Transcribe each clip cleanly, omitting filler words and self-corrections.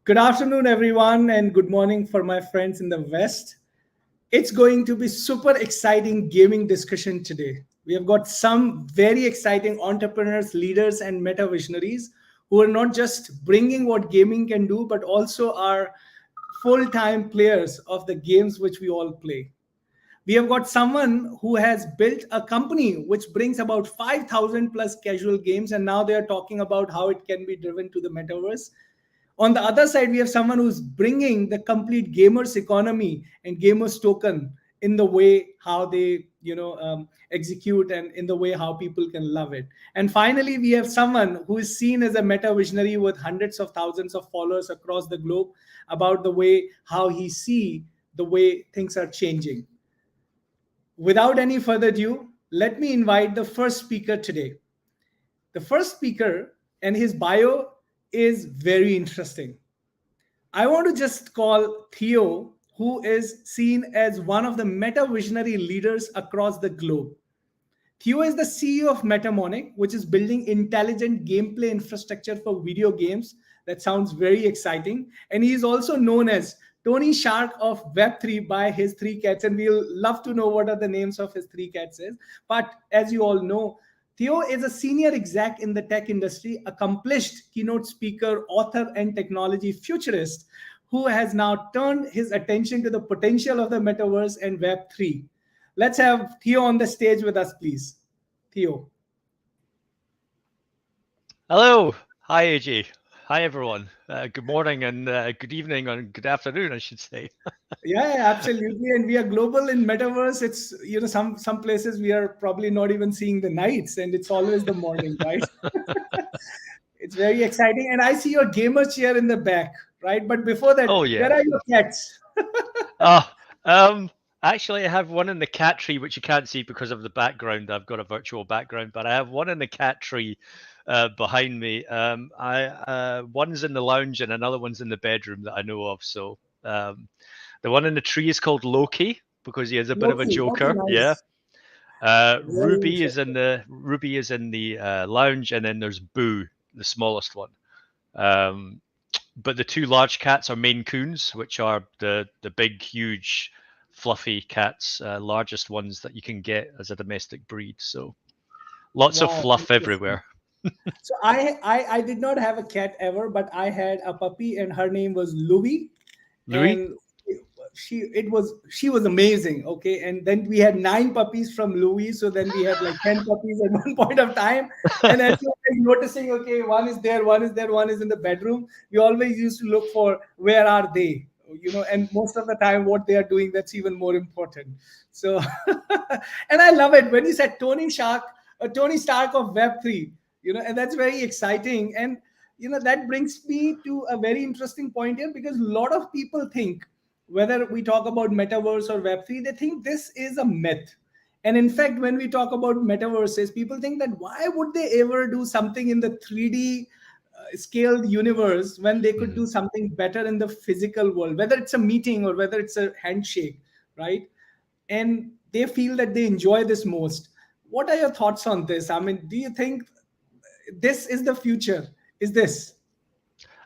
Good afternoon, everyone, and good morning for my friends in the West. It's going to be super exciting gaming discussion today. We have got some very exciting entrepreneurs, leaders, and meta visionaries who are not just bringing what gaming can do, but also are full-time players of the games which we all play. We have got someone who has built a company which brings about 5,000 plus casual games, and now they are talking about how it can be driven to the metaverse. On the other side, we have someone who's bringing the complete gamers economy and gamers token in the way how they execute and in the way how people can love it. And finally, we have someone who is seen as a meta visionary with hundreds of thousands of followers across the globe about the way how he see the way things are changing. Without any further ado, let me invite the first speaker today. The first speaker and his bio is very interesting. I want to just call Theo, who is seen as one of the meta visionary leaders across the globe. Theo is the CEO of Metamonic, which is building intelligent gameplay infrastructure for video games. That sounds very exciting. And he is also known as Tony Shark of Web3 by his three cats. And we'll love to know what are the names of his three cats is. But as you all know, Theo is a senior exec in the tech industry, accomplished keynote speaker, author, and technology futurist who has now turned his attention to the potential of the metaverse and Web3. Let's have Theo on the stage with us, please. Theo. Hello. Hi, AJ. Hi, everyone. Good morning and good evening and good afternoon, I should say. Yeah, absolutely. And we are global in metaverse. It's, some places we are probably not even seeing the nights and it's always the morning, right? It's very exciting. And I see your gamer chair in the back, right? But before that, Oh, where yeah. are your cats? Ah, um, Actually, I have one in the cat tree, which you can't see because of the background. I've got a virtual background, but I have one in the cat tree behind me. One's in the lounge and another one's in the bedroom that I know of. So the one in the tree is called Loki because he is a bit of a Loki. Okay, joker. Yeah. nice. Very Ruby is in the lounge, and then there's Boo, the smallest one. Um, but the two large cats are Maine Coons, which are the big, huge, fluffy cats, largest ones that you can get as a domestic breed. So lots of Wow, fluff interesting. everywhere. So I did not have a cat ever, but I had a puppy and her name was Louie. Louis? And she was amazing. Okay. And then we had 9 puppies from Louis. So then we had like 10 puppies at one point of time. And as you were noticing, okay, one is there, one is there, one is in the bedroom. We always used to look for where are they, and most of the time what they are doing, that's even more important. So and I love it when you said Tony Stark of Web3, and that's very exciting. And that brings me to a very interesting point here, because a lot of people think, whether we talk about metaverse or Web3, they think this is a myth. And in fact, when we talk about metaverses, people think that why would they ever do something in the 3D scaled universe when they could do Mhm. something better in the physical world, whether it's a meeting or whether it's a handshake, right? And they feel that they enjoy this most. What are your thoughts on this? I mean, do you think this is the future? Is this?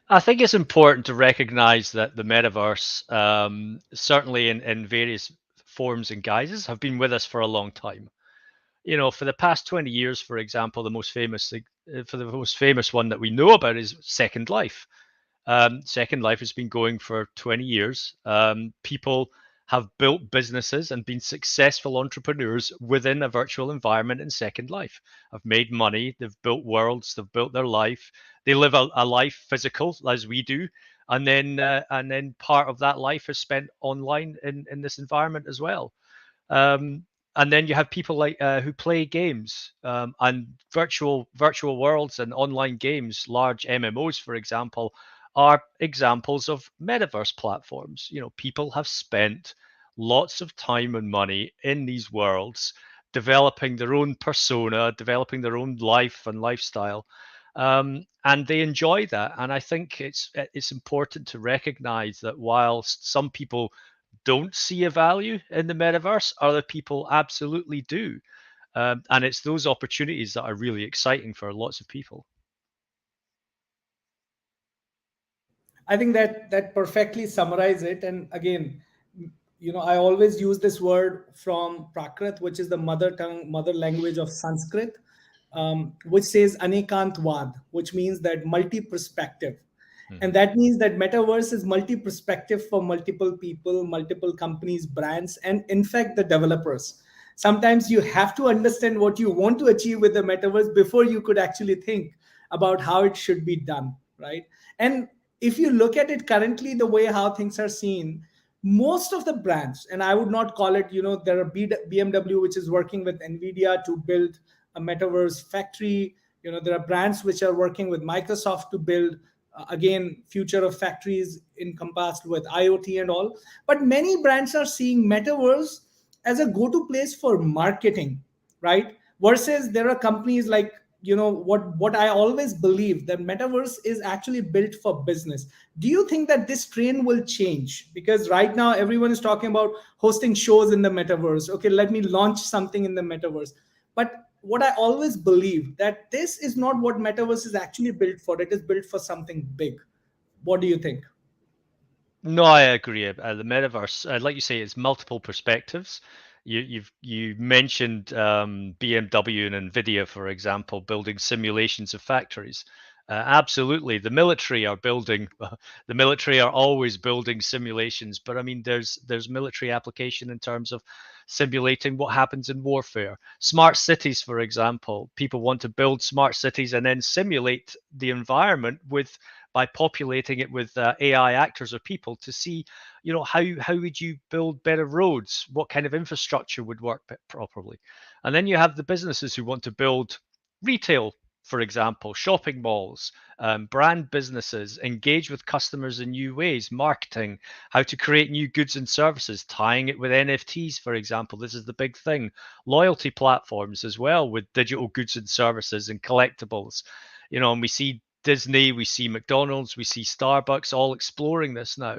I think it's important to recognize that the metaverse, certainly in various forms and guises, have been with us for a long time. For the past 20 years, for example, the most famous one that we know about is Second Life. Second Life has been going for 20 years. People have built businesses and been successful entrepreneurs within a virtual environment in Second Life. Have made money, they've built worlds, they've built their life. They live a life physical as we do, and then part of that life is spent online in this environment as well. And then you have people like who play games and virtual worlds and online games, large MMOs, for example, are examples of metaverse platforms. People have spent lots of time and money in these worlds, developing their own persona, developing their own life and lifestyle, and they enjoy that. And I think it's important to recognize that whilst some people don't see a value in the metaverse, other people absolutely do. And it's those opportunities that are really exciting for lots of people. I think that perfectly summarize it. And again, I always use this word from Prakrit, which is the mother tongue, mother language of Sanskrit, which says anekantvad, which means that multi-perspective. And Mhm. that means that metaverse is multi-perspective for multiple people, multiple companies, brands, and in fact, the developers. Sometimes you have to understand what you want to achieve with the metaverse before you could actually think about how it should be done, right? And if you look at it currently, the way how things are seen, most of the brands, and I would not call it, there are BMW, which is working with NVIDIA to build a metaverse factory. There are brands which are working with Microsoft to build, again, future of factories encompassed with IoT and all. But many brands are seeing metaverse as a go-to place for marketing, right? Versus there are companies like, what I always believe, that metaverse is actually built for business. Do you think that this trend will change? Because right now everyone is talking about hosting shows in the metaverse. Okay, let me launch something in the metaverse. But what I always believe, that this is not what metaverse is actually built for. It is built for something big. What do you think? No, I agree. The metaverse, like you say, it's multiple perspectives. You mentioned BMW and Nvidia, for example, building simulations of factories. Absolutely, the military are building. The military are always building simulations, but I mean, there's military application in terms of simulating what happens in warfare. Smart cities, for example, people want to build smart cities and then simulate the environment with by populating it with AI actors or people to see, how would you build better roads? What kind of infrastructure would work properly? And then you have the businesses who want to build retail, for example, shopping malls, brand businesses, engage with customers in new ways, marketing, how to create new goods and services, tying it with NFTs, for example. This is the big thing. Loyalty platforms as well with digital goods and services and collectibles. And we see Disney, we see McDonald's, we see Starbucks all exploring this now.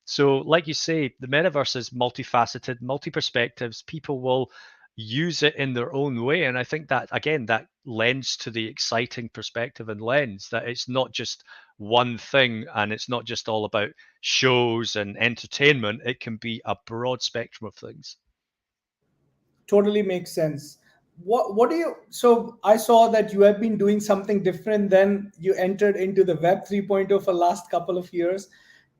So, like you say, the metaverse is multifaceted, multi perspectives. People will use it in their own way. And I think that, again, that lends to the exciting perspective and lens that it's not just one thing and it's not just all about shows and entertainment. It can be a broad spectrum of things. Totally makes sense. What do you, so I saw that you have been doing something different, then you entered into the web 3.0 for last couple of years.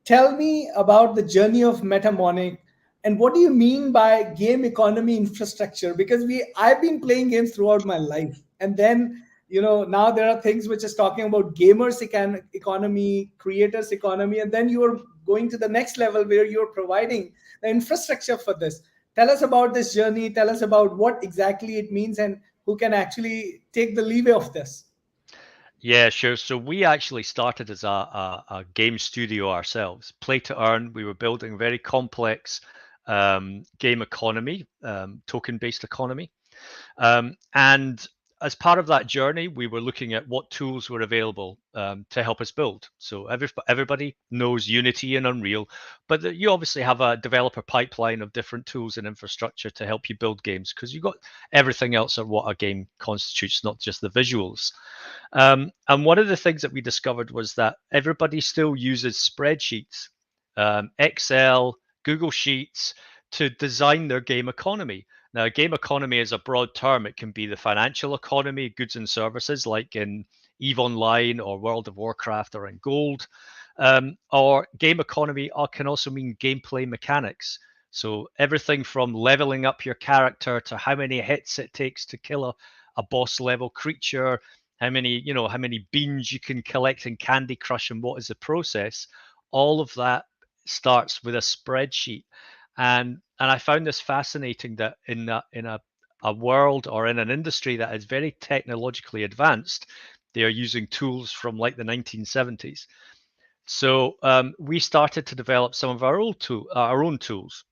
Tell me about the journey of Metamonic, and what do you mean by game economy infrastructure? Because I've been playing games throughout my life, and then now there are things which is talking about gamers economy, creators economy, and then you are going to the next level where you're providing the infrastructure for this. Tell us about this journey. Tell us about what exactly it means and who can actually take the leeway of this. Yeah, sure. So we actually started as a game studio ourselves. Play to earn. We were building a very complex game economy, token-based economy. And as part of that journey, we were looking at what tools were available to help us build. So everybody knows Unity and Unreal, but you obviously have a developer pipeline of different tools and infrastructure to help you build games because you've got everything else of what a game constitutes, not just the visuals. And one of the things that we discovered was that everybody still uses spreadsheets, Excel, Google Sheets to design their game economy. Now, game economy is a broad term. It can be the financial economy, goods and services, like in EVE Online or World of Warcraft or in Gold. Or game economy can also mean gameplay mechanics. So everything from leveling up your character to how many hits it takes to kill a boss level creature, how many beans you can collect in Candy Crush and what is the process. All of that starts with a spreadsheet. And I found this fascinating that in a world or in an industry that is very technologically advanced, they are using tools from like the 1970s. So we started to develop some of our own tools.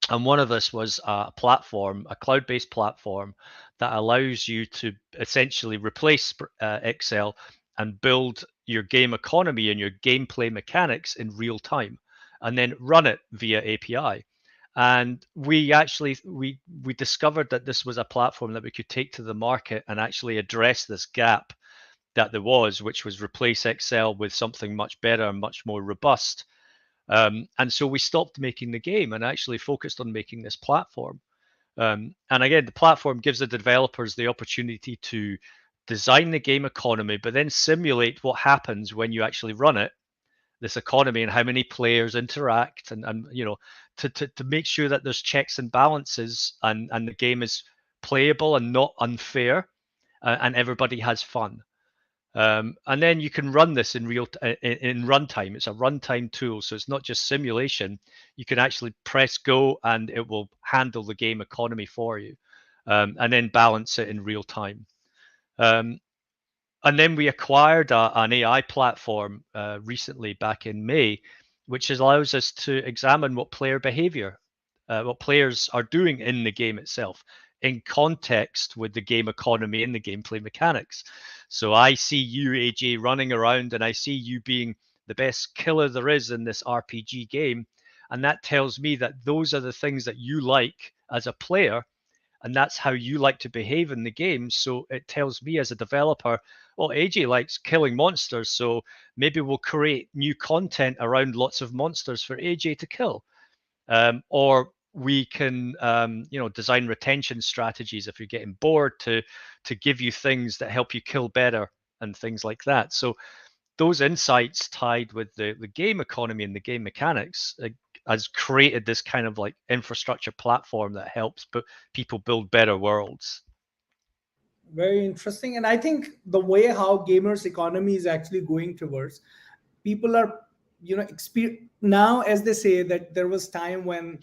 And one of this was a platform, a cloud-based platform that allows you to essentially replace Excel and build your game economy and your gameplay mechanics in real time, and then run it via API. And we discovered that this was a platform that we could take to the market and actually address this gap that there was, which was replace Excel with something much better and much more robust. And so we stopped making the game and actually focused on making this platform. And again, the platform gives the developers the opportunity to design the game economy, but then simulate what happens when you actually run it, this economy, and how many players interact, and to make sure that there's checks and balances, and the game is playable and not unfair, and everybody has fun. And then you can run this in in runtime. It's a runtime tool, so it's not just simulation. You can actually press go, and it will handle the game economy for you, and then balance it in real time. Um, and then we acquired an AI platform recently, back in May, which allows us to examine what player behavior, what players are doing in the game itself, in context with the game economy and the gameplay mechanics. So I see you, AJ, running around, and I see you being the best killer there is in this RPG game. And that tells me that those are the things that you like as a player, and that's how you like to behave in the game. So it tells me as a developer, well, AJ likes killing monsters, so maybe we'll create new content around lots of monsters for AJ to kill. Or we can, design retention strategies if you're getting bored, to give you things that help you kill better and things like that. So those insights tied with the game economy and the game mechanics has created this kind of like infrastructure platform that helps people build better worlds. Very interesting. And I think the way how gamers economy is actually going towards, people are, now, as they say, that there was time when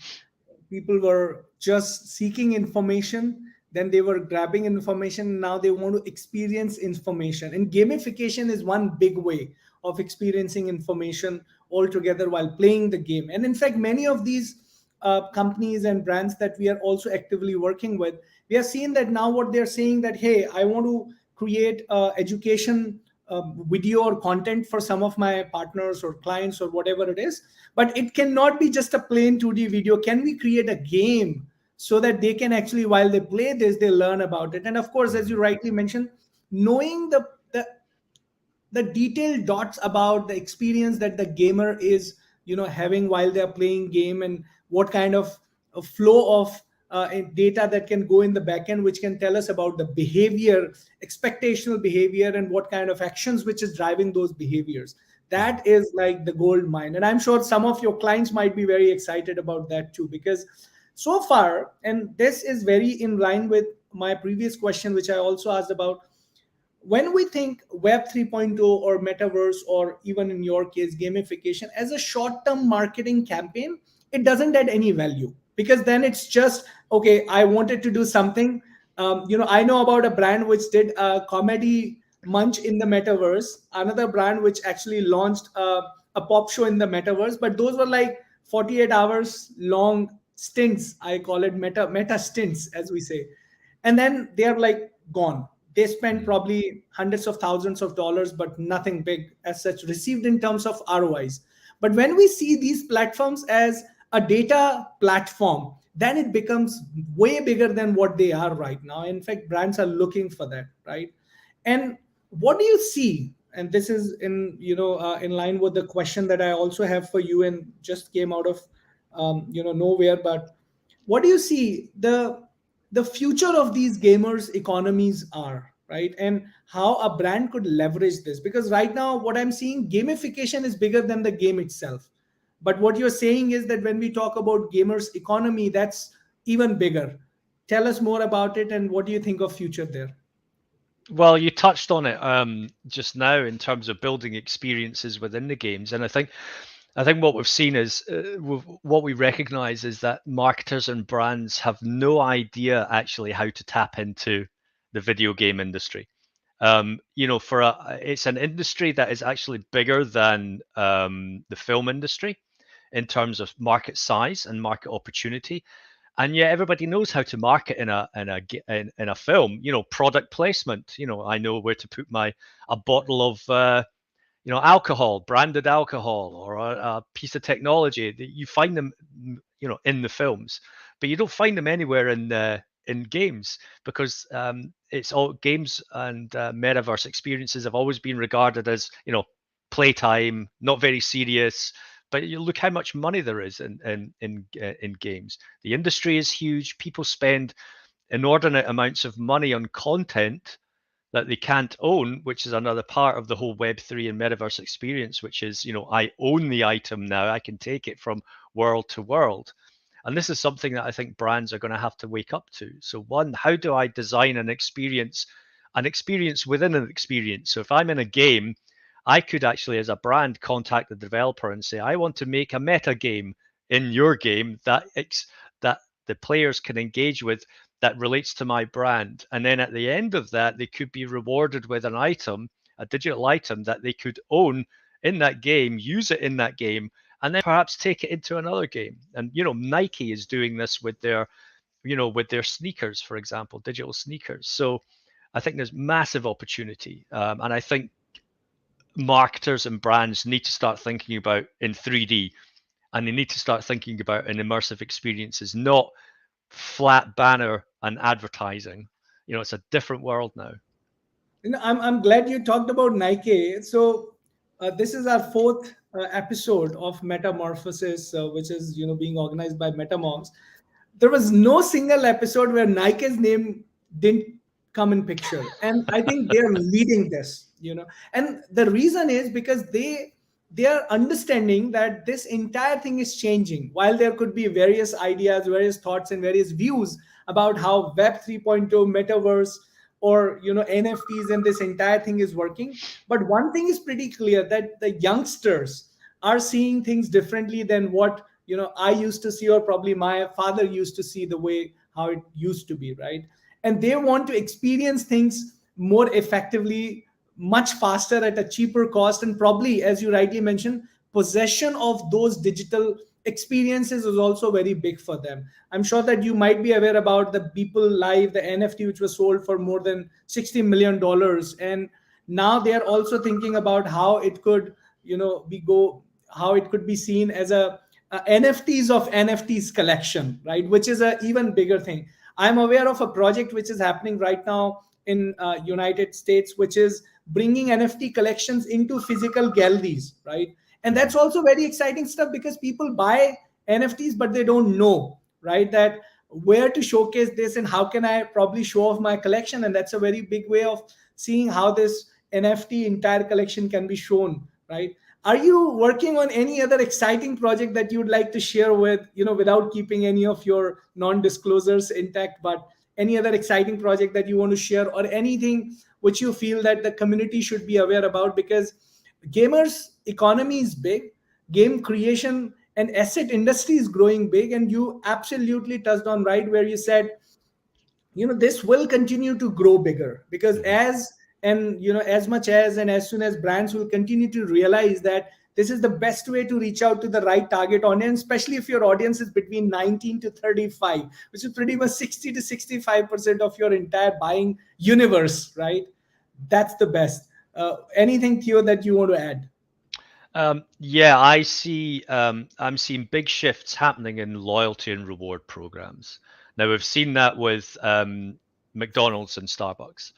people were just seeking information, then they were grabbing information, now they want to experience information, and gamification is one big way of experiencing information altogether while playing the game. And in fact, many of these companies and brands that we are also actively working with, we are seeing that now what they're saying that, hey, I want to create education video or content for some of my partners or clients or whatever it is, but it cannot be just a plain 2D video. Can we create a game so that they can actually, while they play this, they learn about it? And of course, as you rightly mentioned, knowing the detailed dots about the experience that the gamer is having while they're playing game, and what kind of a flow of data that can go in the backend, which can tell us about the behavior, expectational behavior, and what kind of actions which is driving those behaviors. That is like the gold mine, and I'm sure some of your clients might be very excited about that too, because so far, and this is very in line with my previous question which I also asked about, when we think web 3.0 or metaverse, or even in your case gamification, as a short term marketing campaign, it doesn't add any value, because then it's just, okay, I wanted to do something. I know about a brand which did a comedy munch in the metaverse, another brand which actually launched a pop show in the metaverse, but those were like 48 hours long stints. I call it meta stints, as we say. And then they are like gone. They spent probably hundreds of thousands of dollars, but nothing big as such received in terms of ROIs. But when we see these platforms as a data platform, then it becomes way bigger than what they are right now. In fact, brands are looking for that, right? And what do you see? And this is in line with the question that I also have for you, and just came out of nowhere. But what do you see the future of these gamers economies are, right? And how a brand could leverage this? Because right now what I'm seeing, gamification is bigger than the game itself, but what you're saying is that when we talk about gamers economy, that's even bigger. Tell us more about it, and what do you think of future there? Well, you touched on it just now in terms of building experiences within the games, and I think what we've seen is what we recognize is that marketers and brands have no idea actually how to tap into the video game industry. It's an industry that is actually bigger than the film industry in terms of market size and market opportunity, and yet everybody knows how to market in a film. Product placement. I know where to put a bottle of alcohol, branded alcohol, or a piece of technology. You find them, in the films, but you don't find them anywhere in games, because it's all games and metaverse experiences have always been regarded as, playtime, not very serious. But you look how much money there is in games. The industry is huge. People spend inordinate amounts of money on content that they can't own, which is another part of the whole Web3 and metaverse experience, which is, I own the item now. I can take it from world to world. And this is something that I think brands are going to have to wake up to. So one, how do I design an experience within an experience? So if I'm in a game, I could actually, as a brand, contact the developer and say, I want to make a meta game in your game that the players can engage with that relates to my brand. And then at the end of that, they could be rewarded with an item, a digital item that they could own in that game, use it in that game, and then perhaps take it into another game. And Nike is doing this with their sneakers, for example, digital sneakers. So I think there's massive opportunity, and I think marketers and brands need to start thinking about in 3D, and they need to start thinking about in immersive experiences, not flat banner and advertising. It's a different world now. I'm glad you talked about Nike. So this is our fourth episode of Metamorphosis, which is being organized by Metamoms. There was no single episode where Nike's name didn't come in picture, and I think they're leading this. And the reason is because they are understanding that this entire thing is changing. While there could be various ideas, various thoughts, and various views about how Web 3.0, metaverse, or NFTs and this entire thing is working, but one thing is pretty clear, that the youngsters are seeing things differently than what I used to see, or probably my father used to see, the way how it used to be, right? And they want to experience things more effectively, much faster, at a cheaper cost, and probably, as you rightly mentioned, possession of those digital experiences is also very big for them. I'm sure that you might be aware about the People Live, the NFT, which was sold for more than $60 million, and now they are also thinking about how it could how it could be seen as a NFTs of NFTs collection, right? Which is a even bigger thing. I'm aware of a project which is happening right now in United States, which is bringing NFT collections into physical galleries, right? And that's also very exciting stuff, because people buy NFTs, but they don't know, right, that where to showcase this and how can I probably show off my collection. And that's a very big way of seeing how this NFT entire collection can be shown, right? Are you working on any other exciting project that you would like to share with, without keeping any of your non-disclosures intact, but any other exciting project that you want to share, or anything which you feel that the community should be aware about? Because gamers economy is big, game creation and asset industry is growing big, and you absolutely touched on right where you said this will continue to grow bigger, because Mhm. as much as and as soon as brands will continue to realize that this is the best way to reach out to the right target audience, especially if your audience is between 19 to 35, which is pretty much 60 to 65% of your entire buying universe, right? That's the best. Anything, Theo, that you want to add? Yeah, I see. I'm seeing big shifts happening in loyalty and reward programs. Now, we've seen that with McDonald's and Starbucks,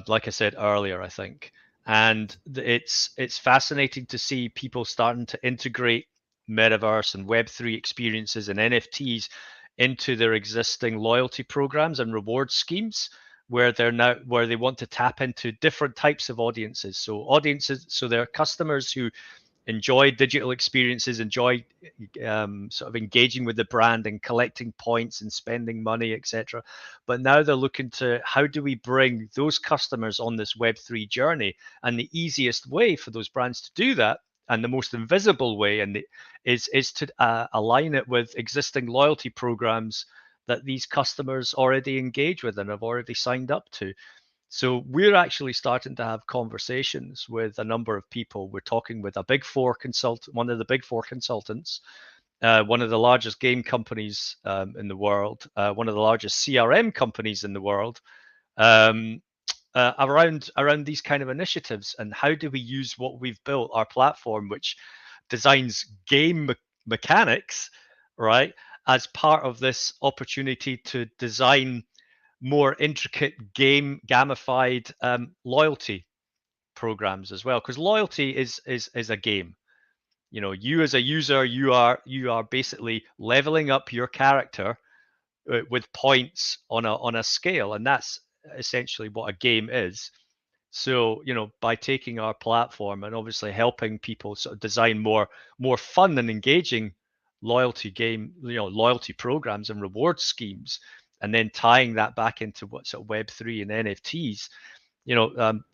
like I said earlier, I think. And it's fascinating to see people starting to integrate metaverse and Web3 experiences and NFTs into their existing loyalty programs and reward schemes, where they want to tap into different types of audiences. So there are customers who enjoy digital experiences, enjoy sort of engaging with the brand and collecting points and spending money, etc. But now they're looking to, how do we bring those customers on this Web3 journey? And the easiest way for those brands to do that, and the most invisible way, is to align it with existing loyalty programs that these customers already engage with and have already signed up to. So we're actually starting to have conversations with a number of people. We're talking with one of the big four consultants, one of the largest game companies in the world, one of the largest CRM companies in the world, um, around these kind of initiatives. And how do we use what we've built, our platform, which designs mechanics, right, as part of this opportunity to design more intricate gamified loyalty programs as well, because loyalty is a game. You as a user, you are basically leveling up your character with points on a scale, and that's essentially what a game is. So, by taking our platform and obviously helping people sort of design more fun and engaging loyalty programs and reward schemes, and then tying that back into what sort of Web3 and NFTs,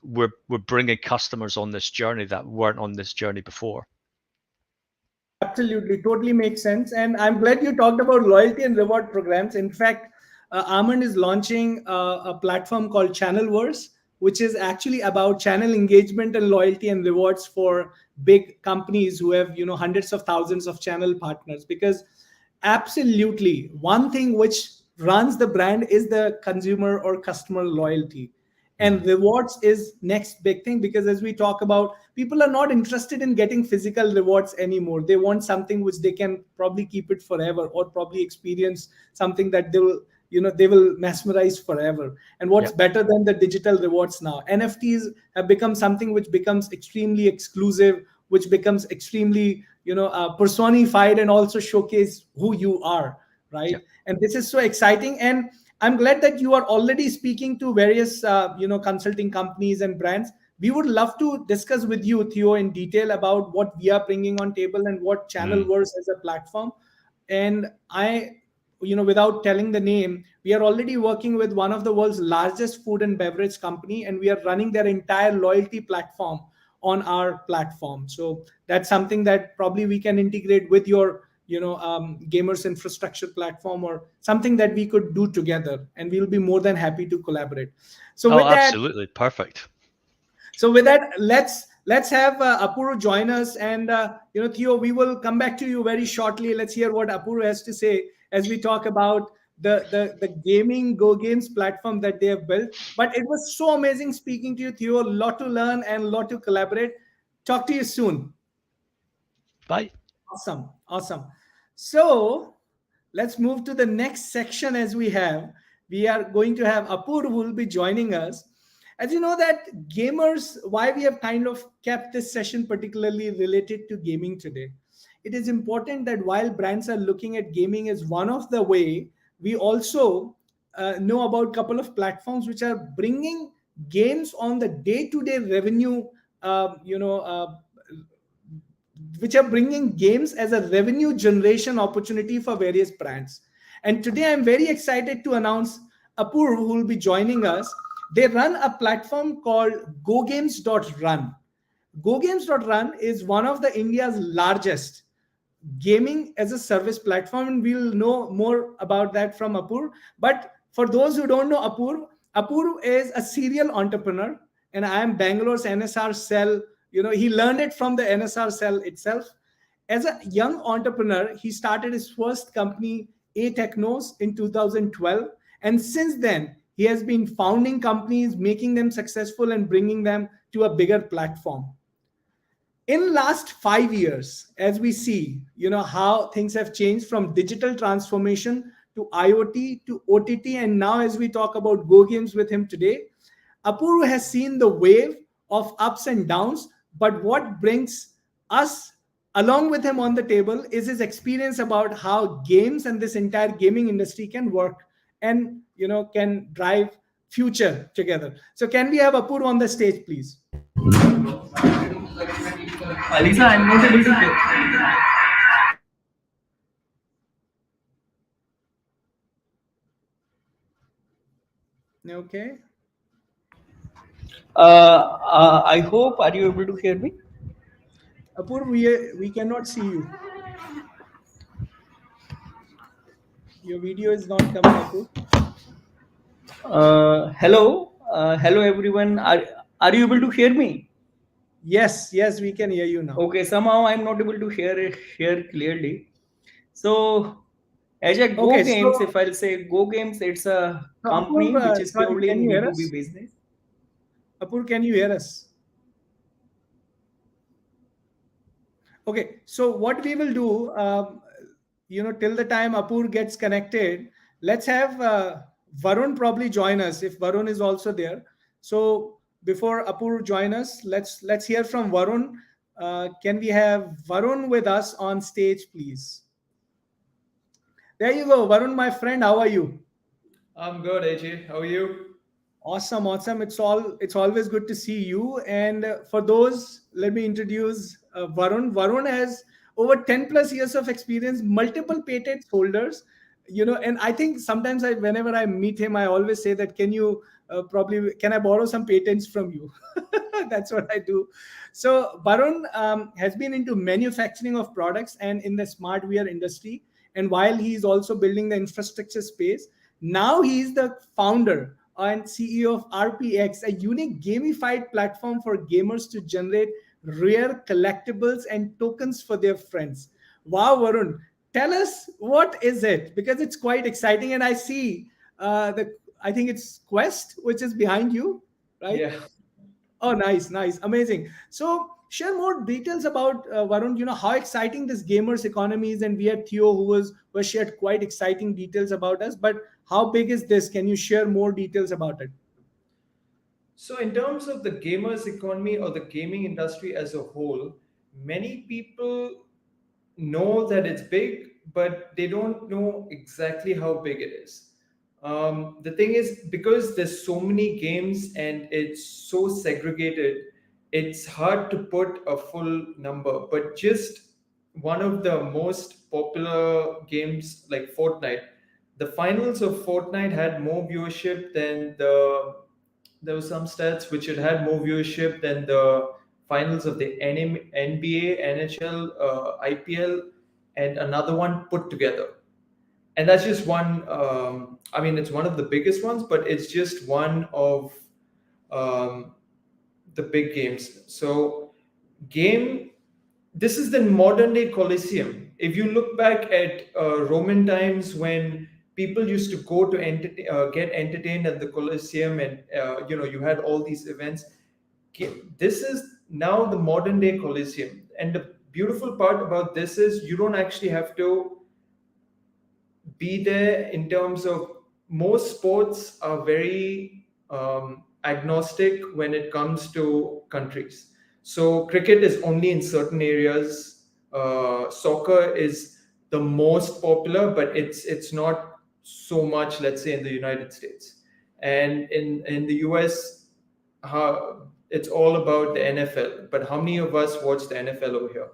we're bringing customers on this journey that weren't on this journey before. Absolutely, totally makes sense. And I'm glad you talked about loyalty and reward programs. In fact, Almond is launching a platform called Channelverse, which is actually about channel engagement and loyalty and rewards for big companies who have hundreds of thousands of channel partners. Because absolutely, one thing which runs the brand is the consumer or customer loyalty, and rewards is next big thing, because as we talk about, people are not interested in getting physical rewards anymore. They want something which they can probably keep it forever, or probably experience something that they will mesmerize forever. And what's Yep. better than the digital rewards now? NFTs have become something which becomes extremely exclusive, which becomes extremely personified, and also showcase who you are, right? Yep. And this is so exciting. And I'm glad that you are already speaking to various consulting companies and brands. We would love to discuss with you, Theo, in detail about what we are bringing on table and what Mm. Channelverse as a platform. And without telling the name, we are already working with one of the world's largest food and beverage company, and we are running their entire loyalty platform on our platform. So that's something that probably we can integrate with your gamers infrastructure platform, or something that we could do together, and we'll be more than happy to collaborate. So Oh, with that, absolutely. Perfect. let's have Apuru join us, and Theo, we will come back to you very shortly. Let's hear what Apuru has to say as we talk about the gaming Go Games platform that they have built. But it was so amazing speaking to you, Theo. A lot to learn and a lot to collaborate. Talk to you soon. Bye. Awesome, awesome. So let's move to the next section. As we are going to have Apur, who will be joining us. As you know that gamers, why we have kind of kept this session particularly related to gaming today. It is important that while brands are looking at gaming as one of the way, we also know about a couple of platforms which are bringing games on the day-to-day revenue, which are bringing games as a revenue generation opportunity for various brands. And today I'm very excited to announce Apur, who will be joining us. They run a platform called GoGames.run. GoGames.run is one of the India's largest gaming as a service platform, and we'll know more about that from Apur. But for those who don't know Apur is a serial entrepreneur, and I am Bangalore's NSR cell. He learned it from the NSR cell itself. As a young entrepreneur, he started his first company, A Technos, in 2012, and since then he has been founding companies, making them successful, and bringing them to a bigger platform. In last 5 years, as we see how things have changed from digital transformation to IoT to OTT, and now as we talk about Go Games with him today, Apuru has seen the wave of ups and downs. But what brings us along with him on the table is his experience about how games and this entire gaming industry can work, and can drive future together. So can we have Apuru on the stage, please? Alisa, I'm not able to hear. Okay. I hope, are you able to hear me? Apur, we cannot see you. Your video is not coming, Apur. Hello everyone. Are you able to hear me? Yes, we can hear you now. Okay, somehow I'm not able to hear clearly. So, as a Go Okay, Games, so, if I'll say Go Games, it's a Apur, company which is sorry, purely can in you hear B2B us? business. Apur, can you hear us? Okay, so what we will do, till the time Apur gets connected, let's have Varun probably join us if Varun is also there. So before Apur join us, let's hear from Varun. Can we have Varun with us on stage, please? There you go, Varun, my friend. How are you? I'm good, AJ. How are you? Awesome, awesome. It's always good to see you. And for those, let me introduce Varun. Varun has over 10 plus years of experience, multiple patent holders. And I think sometimes whenever I meet him, I always say that can I borrow some patents from you? That's what I do. So Varun has been into manufacturing of products and in the smart wear industry. And while he's also building the infrastructure space, now he's the founder and CEO of RPX, a unique gamified platform for gamers to generate rare collectibles and tokens for their friends. Wow, Varun, tell us what is it, because it's quite exciting. And I see the I think it's Quest, which is behind you, right? Yeah. Oh, nice, nice, amazing. So, share more details about Varun. How exciting this gamers economy is, and we had Theo who was shared quite exciting details about us. But how big is this? Can you share more details about it? So, in terms of the gamers economy or the gaming industry as a whole, many people know that it's big, but they don't know exactly how big it is. The thing is, because there's so many games and it's so segregated, it's hard to put a full number. But just one of the most popular games like Fortnite, the finals of Fortnite had more viewership than there were some stats which had more viewership than the finals of the NBA, NHL, IPL, and another one put together. And that's just one. I mean, it's one of the biggest ones, but it's just one of um, the big games. So, game. This is the modern day Colosseum. If you look back at Roman times when people used to go to get entertained at the Colosseum, and you had all these events. This is now the modern day Colosseum, and the beautiful part about this is you don't actually have to be there. In terms of, most sports are very agnostic when it comes to countries. So cricket is only in certain areas. Soccer is the most popular, but it's not so much, let's say, in the United States. And in the US, it's all about the NFL. But how many of us watch the NFL over here?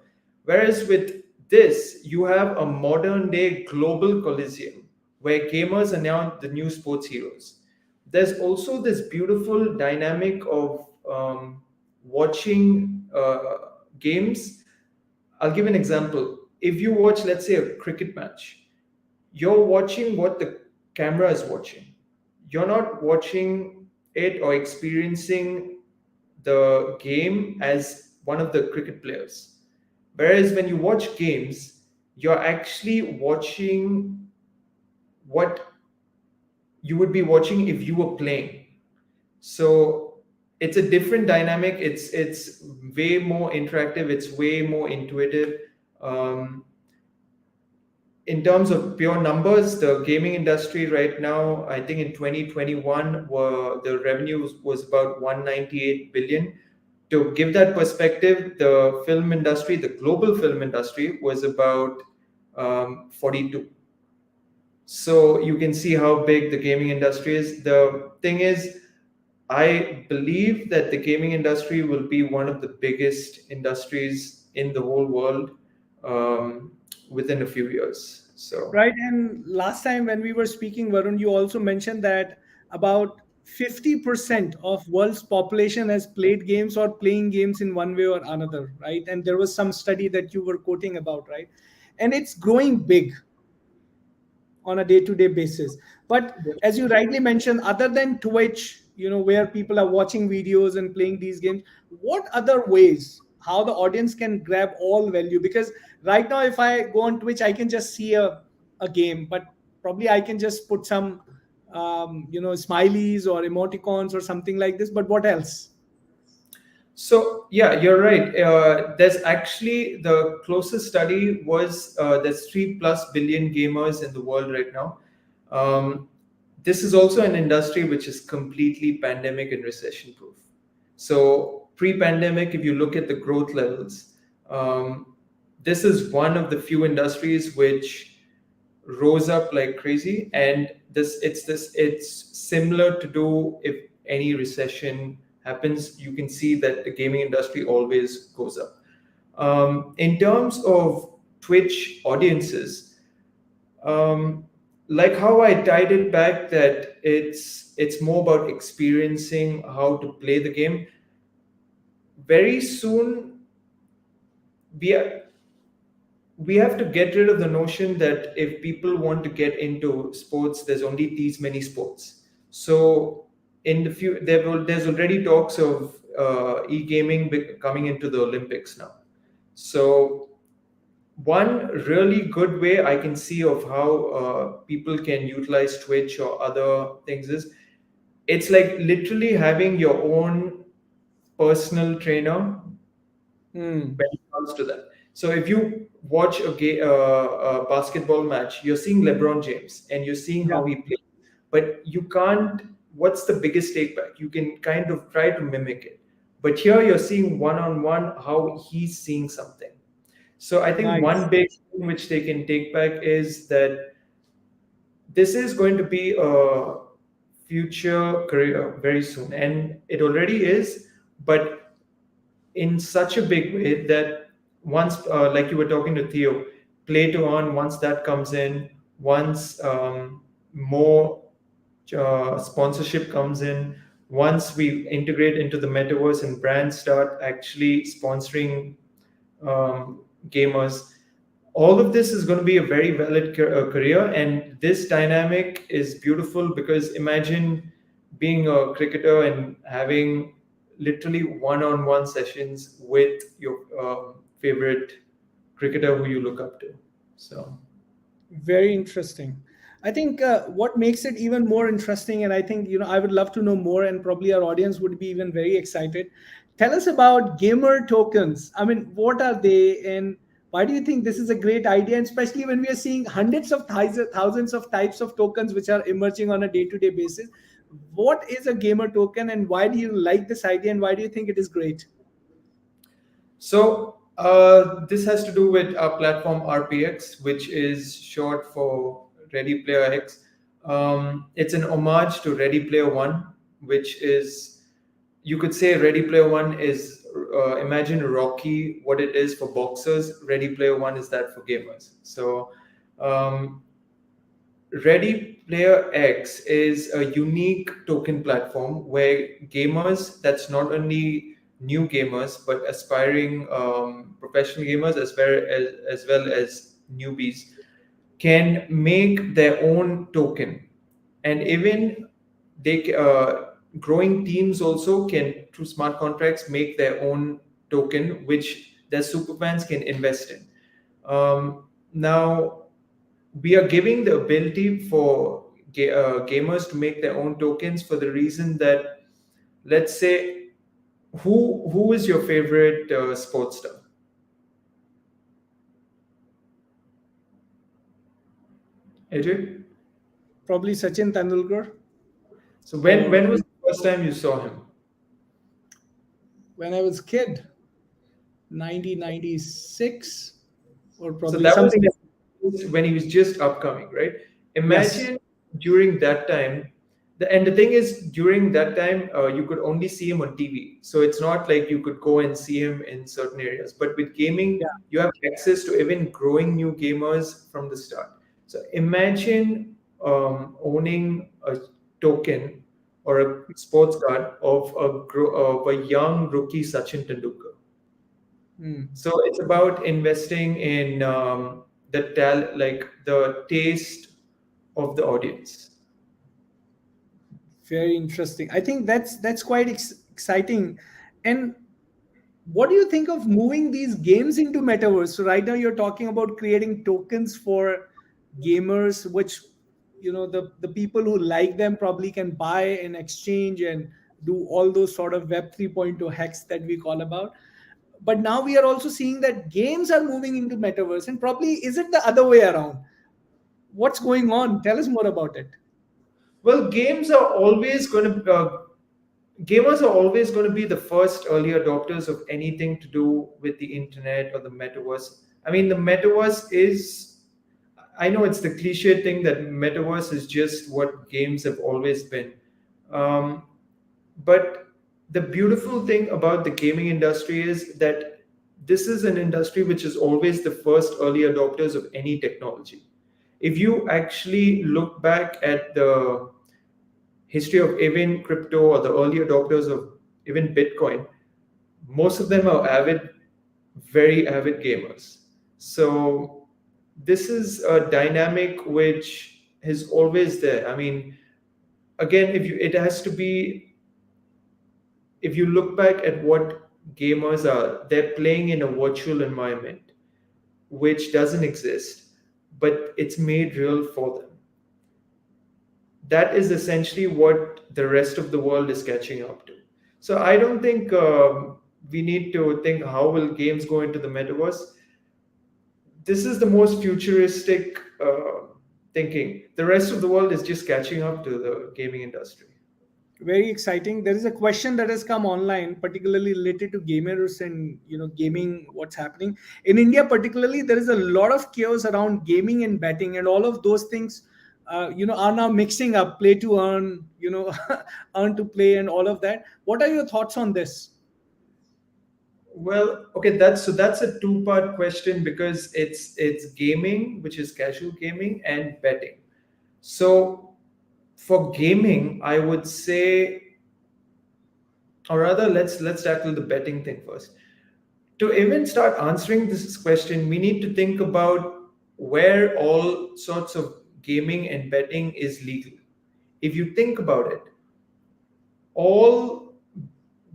Whereas with this, you have a modern day global coliseum where gamers are now the new sports heroes. There's also this beautiful dynamic of watching games. I'll give an example. If you watch, let's say, a cricket match, you're watching what the camera is watching. You're not watching it or experiencing the game as one of the cricket players. Whereas when you watch games, you're actually watching what you would be watching if you were playing. So it's a different dynamic. It's way more interactive. It's way more intuitive. Um, in terms of pure numbers, the gaming industry right now, I think in 2021, the revenue was about 198 billion. To give that perspective, the film industry, the global film industry, was about 42. So you can see how big the gaming industry is. The thing is, I believe that the gaming industry will be one of the biggest industries in the whole world within a few years. So, Right. And last time when we were speaking, Varun, you also mentioned that about 50% of world's population has played games or playing games in one way or another, right? And there was some study that you were quoting about, right? And it's growing big on a day-to-day basis. But as you rightly mentioned, other than Twitch, where people are watching videos and playing these games, what other ways how the audience can grab all value? Because right now, if I go on Twitch, I can just see a game, but probably I can just put some smileys or emoticons or something like this. But what else? so yeah, you're right. There's actually, the closest study was there's 3+ billion gamers in the world right now. Um, this is also an industry which is completely pandemic and recession proof. So pre-pandemic, if you look at the growth levels, this is one of the few industries which rose up like crazy. And it's similar to do if any recession happens, you can see that the gaming industry always goes up. In terms of Twitch audiences, um, like how I tied it back, that it's more about experiencing how to play the game. Very soon, we are, we have to get rid of the notion that if people want to get into sports, there's only these many sports. So in the there's already talks of e-gaming coming into the Olympics now. So one really good way I can see of how people can utilize Twitch or other things is, it's like literally having your own personal trainer Hmm. when it comes to that. So if you watch a basketball match, you're seeing LeBron James and you're seeing Yeah. how he plays, but you can't. What's the biggest take back? You can kind of try to mimic it, but here you're seeing one on one how he's seeing something. So I think Nice. one big thing which they can take back is that this is going to be a future career very soon, and it already is, but in such a big way that once, like you were talking to Theo, play to earn, once that comes in, once more sponsorship comes in, once we integrate into the metaverse and brands start actually sponsoring gamers, all of this is going to be a very valid career. And this dynamic is beautiful because imagine being a cricketer and having literally one-on-one sessions with your favorite cricketer who you look up to. So Very interesting. I think what makes it even more interesting, and I think I would love to know more, and probably our audience would be even very excited. Tell us about gamer tokens. I mean, what are they, and why do you think this is a great idea? And especially when we are seeing hundreds of thousands of types of tokens which are emerging on a day-to-day basis. What is a gamer token, and why do you like this idea, and why do you think it is great? this has to do with our platform RPX, which is short for Ready Player X. It's an homage to Ready Player One, which is, you could say Ready Player One is, imagine Rocky, what it is for boxers. Ready Player One is that for gamers. So um, Ready Player X is a unique token platform where gamers, that's not only new gamers, but aspiring professional gamers as well as newbies, can make their own token. And even they growing teams also can, through smart contracts, make their own token, which their superfans can invest in. Now we are giving the ability for gamers to make their own tokens for the reason that, let's say, who is your favorite sports star? AJ? Probably Sachin Tendulkar, So or when was the first time you saw him? when I was kid, 1996, or So probably that was something. when he was just upcoming, right? Yes. Imagine during that time, and the thing is, during that time, you could only see him on TV. So it's not like you could go and see him in certain areas. But with gaming, Yeah. you have access to even growing new gamers from the start. So imagine owning a token or a sports card of of a young rookie Sachin Tendulkar. Hmm. So it's about investing in like the taste of the audience. Very interesting. I think that's quite exciting. And what do you think of moving these games into metaverse? So right now you're talking about creating tokens for gamers, which the people who like them probably can buy in exchange and do all those sort of Web 3.0 hacks that we call about. But now we are also seeing that games are moving into metaverse, and probably is it the other way around? What's going on? Tell us more about it. Well, gamers are always going to be the first early adopters of anything to do with the internet or the metaverse. I mean, the metaverse is, I know it's the cliche thing that metaverse is just what games have always been. Um, but the beautiful thing about the gaming industry is that this is an industry which is always the first early adopters of any technology. If you actually look back at the history of even crypto or the early adopters of even Bitcoin, most of them are very avid gamers. So this is a dynamic which is always there. I mean, again, it has to be, if you look back at what gamers are, they're playing in a virtual environment which doesn't exist, but it's made real for them. That is essentially what the rest of the world is catching up to. So I don't think we need to think how will games go into the metaverse. This is the most futuristic thinking. The rest of the world is just catching up to the gaming industry. Very exciting. There is a question that has come online, particularly related to gamers and gaming. What's happening in India, particularly, there is a lot of chaos around gaming and betting, and all of those things, are now mixing up. Play to earn, earn to play, and all of that. What are your thoughts on this? Well, okay, that's a two-part question because it's gaming, which is casual gaming, and betting. So for gaming, I would say, or rather, let's tackle the betting thing first. To even start answering this question, we need to think about where all sorts of gaming and betting is legal. If you think about it, all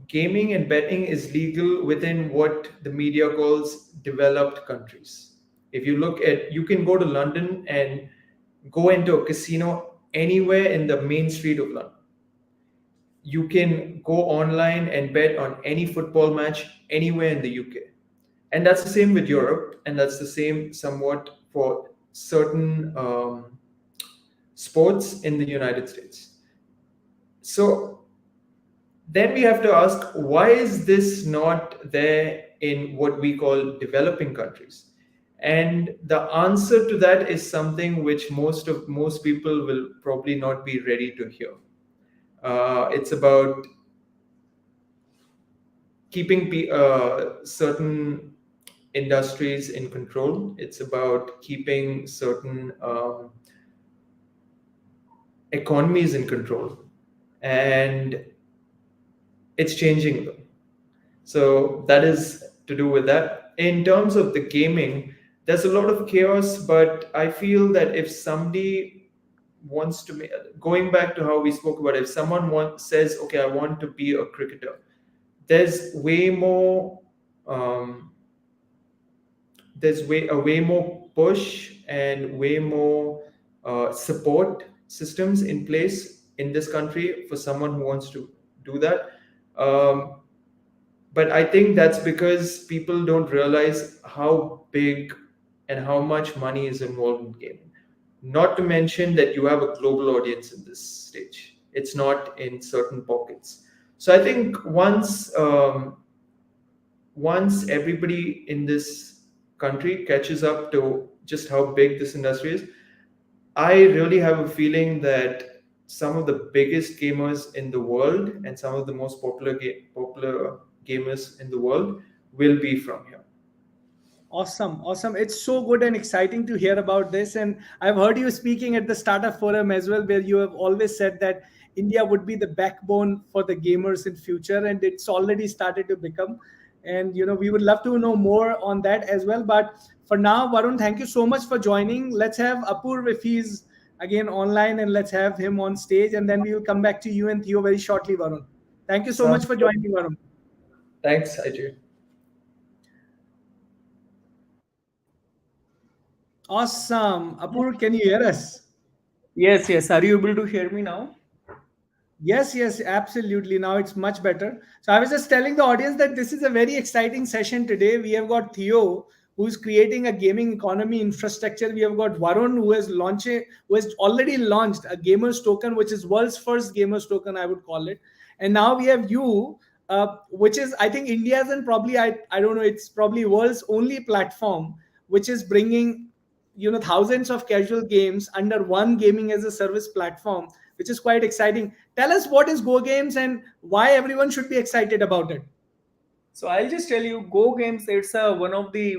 gaming and betting is legal within what the media calls developed countries. If you look at, you can go to London and go into a casino anywhere in the main street of London. You can go online and bet on any football match anywhere in the UK. And that's the same with Europe, and that's the same somewhat for certain sports in the United States. So then we have to ask, why is this not there in what we call developing countries? And the answer to that is something which most people will probably not be ready to hear. It's about keeping certain industries in control. It's about keeping certain economies in control, and it's changing them. So that is to do with that. In terms of the gaming, there's a lot of chaos, but I feel that if somebody wants to going back to how we spoke about it, if someone says, okay, I want to be a cricketer, there's way more a way more push and way more support systems in place in this country for someone who wants to do that. But I think that's because people don't realize how big and how much money is involved in gaming. Not to mention that you have a global audience in this stage. It's not in certain pockets. So I think once everybody in this country catches up to just how big this industry is, I really have a feeling that some of the biggest gamers in the world and some of the most popular gamers in the world will be from here. Awesome. It's so good and exciting to hear about this. And I've heard you speaking at the startup forum as well, where you have always said that India would be the backbone for the gamers in future, and it's already started to become. And we would love to know more on that as well. But for now, Varun, thank you so much for joining. Let's have Apurv if he's again online, and let's have him on stage, and then we will come back to you and Theo very shortly, Varun. Thank you so much Sounds for good. joining, Varun. Thanks, Ajay. Awesome. Apurv, can you hear us? Yes. Are you able to hear me now? Yes, absolutely. Now it's much better. So I was just telling the audience that this is a very exciting session today. We have got Theo, who is creating a gaming economy infrastructure. We have got Varun, who has already launched a gamers token, which is world's first gamers token, I would call it. And now we have you, which is, I think, India's, and probably, I don't know, it's probably world's only platform which is bringing thousands of casual games under one gaming as a service platform, which is quite exciting. Tell us, what is Go Games and why everyone should be excited about it? So I'll just tell you, Go Games. It's a one of the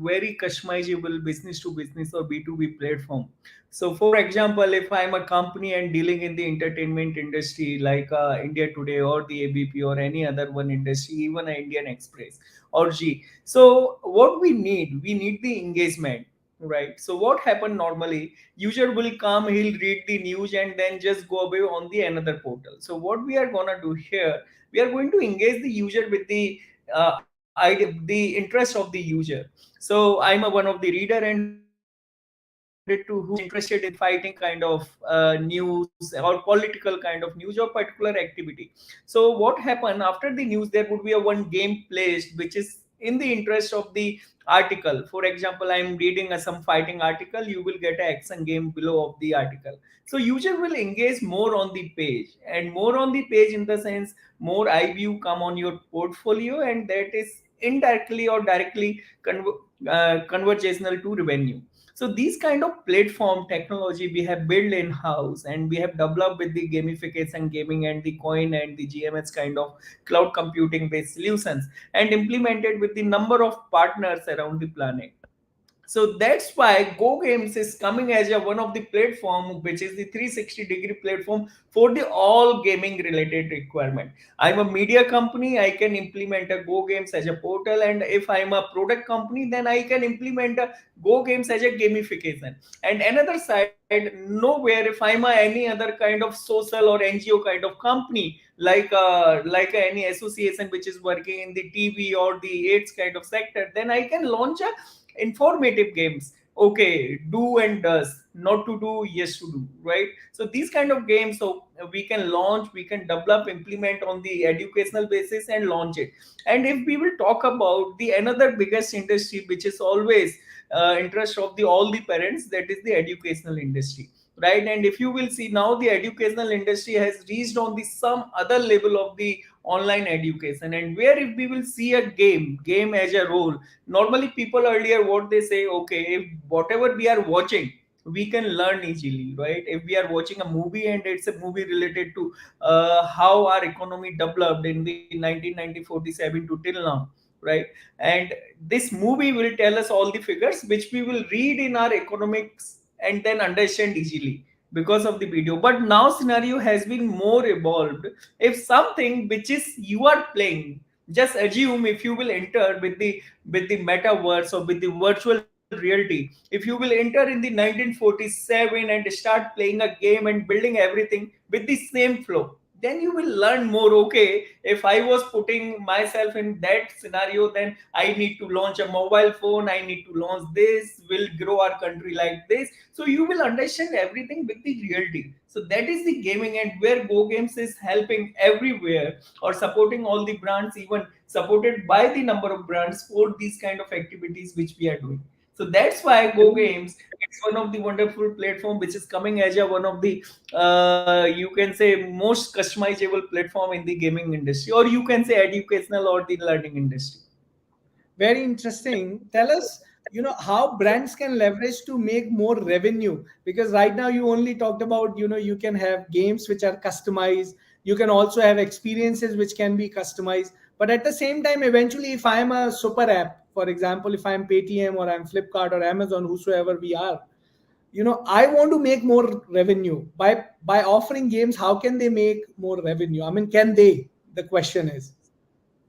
very customizable business to business or B2B platform. So, for example, if I'm a company and dealing in the entertainment industry like India Today or the ABP or any other one industry, even a Indian Express or G. So, what we need the engagement, right? So, what happened normally? User will come, he'll read the news and then just go away on the another portal. So, what we are gonna do here, we are going to engage the user with the the interest of the user. So I'm a one of the reader and who is interested in fighting kind of news or political kind of news or particular activity. So what happened after the news, there would be a one game placed which is in the interest of the article. For example, I'm reading some fighting article, you will get an action game below of the article. So user will engage more on the page, and more on the page in the sense more eye view come on your portfolio, and that is indirectly or directly conversational to revenue. So these kind of platform technology we have built in house, and we have developed with the gamification gaming and the coin and the GMS kind of cloud computing based solutions, and implemented with the number of partners around the planet. So that's why Go Games is coming as a one of the platform which is the 360-degree platform for the all gaming related requirement. I'm a media company, I can implement a Go Games as a portal, and if I'm a product company, then I can implement a Go Games as a gamification. And another side, nowhere, if I'm a any other kind of social or NGO kind of company, like any association which is working in the TV or the AIDS kind of sector, then I can launch a informative games. Okay, do and does, not to do, yes to do, right? So these kind of games, so we can launch, we can develop, implement on the educational basis and launch it. And if we will talk about the another biggest industry which is always interest of the all the parents, that is the educational industry, right? And if you will see now, the educational industry has reached on the some other level of the online education, and where if we will see a game as a role. Normally people earlier what they say, okay, if whatever we are watching we can learn easily, right? If we are watching a movie and it's a movie related to how our economy developed in the 1947 to till now, right? And this movie will tell us all the figures which we will read in our economics and then understand easily because of the video. But now scenario has been more evolved. If something which is you are playing, just assume if you will enter with the metaverse or with the virtual reality, if you will enter in the 1947 and start playing a game and building everything with the same flow, then you will learn more. Okay, if I was putting myself in that scenario, then I need to launch a mobile phone, I need to launch this, will grow our country like this. So you will understand everything with the reality. So that is the gaming, and where Go Games is helping everywhere or supporting all the brands, even supported by the number of brands for these kind of activities which we are doing. So that's why Go Games, it's one of the wonderful platform which is coming as a one of the you can say most customizable platform in the gaming industry, or you can say educational or the learning industry. Very interesting. Tell us, how brands can leverage to make more revenue. Because right now you only talked about, you can have games which are customized. You can also have experiences which can be customized. But at the same time, eventually, if I'm a super app, for example, if I'm Paytm or I'm Flipkart or Amazon, whosoever we are, I want to make more revenue by offering games. How can they make more revenue? I mean, can they? The question is.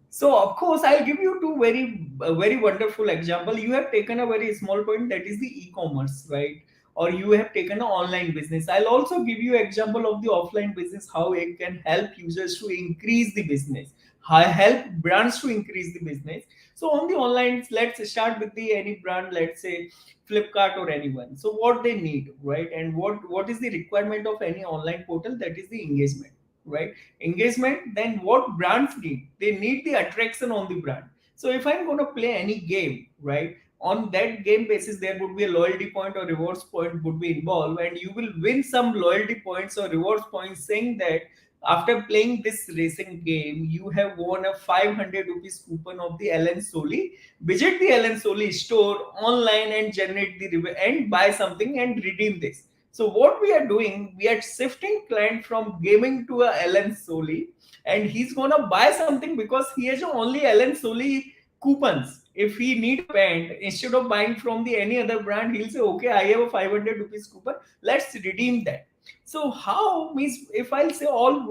So of course, I'll give you two very wonderful example. You have taken a very small point, that is the e-commerce, right? Or you have taken an online business. I'll also give you example of the offline business, how it can help users to increase the business, how help brands to increase the business. So on the online, let's start with the any brand, let's say Flipkart or anyone. So what they need, right? And what is the requirement of any online portal? That is the engagement, right? Engagement. Then what brands need, they need the attraction on the brand. So if I'm going to play any game, right, on that game basis, there would be a loyalty point or rewards point would be involved, and you will win some loyalty points or rewards points, saying that after playing this racing game, you have won a 500 rupees coupon of the Ellen Soli. Visit the Ellen Soli store online and generate the and buy something and redeem this. So what we are doing, we are shifting client from gaming to a Ellen Soli, and he's gonna buy something because he has only Ellen Soli coupons. If he need a pant, instead of buying from the any other brand, he'll say, okay, I have a 500 rupees coupon, let's redeem that. So how means, if I'll say all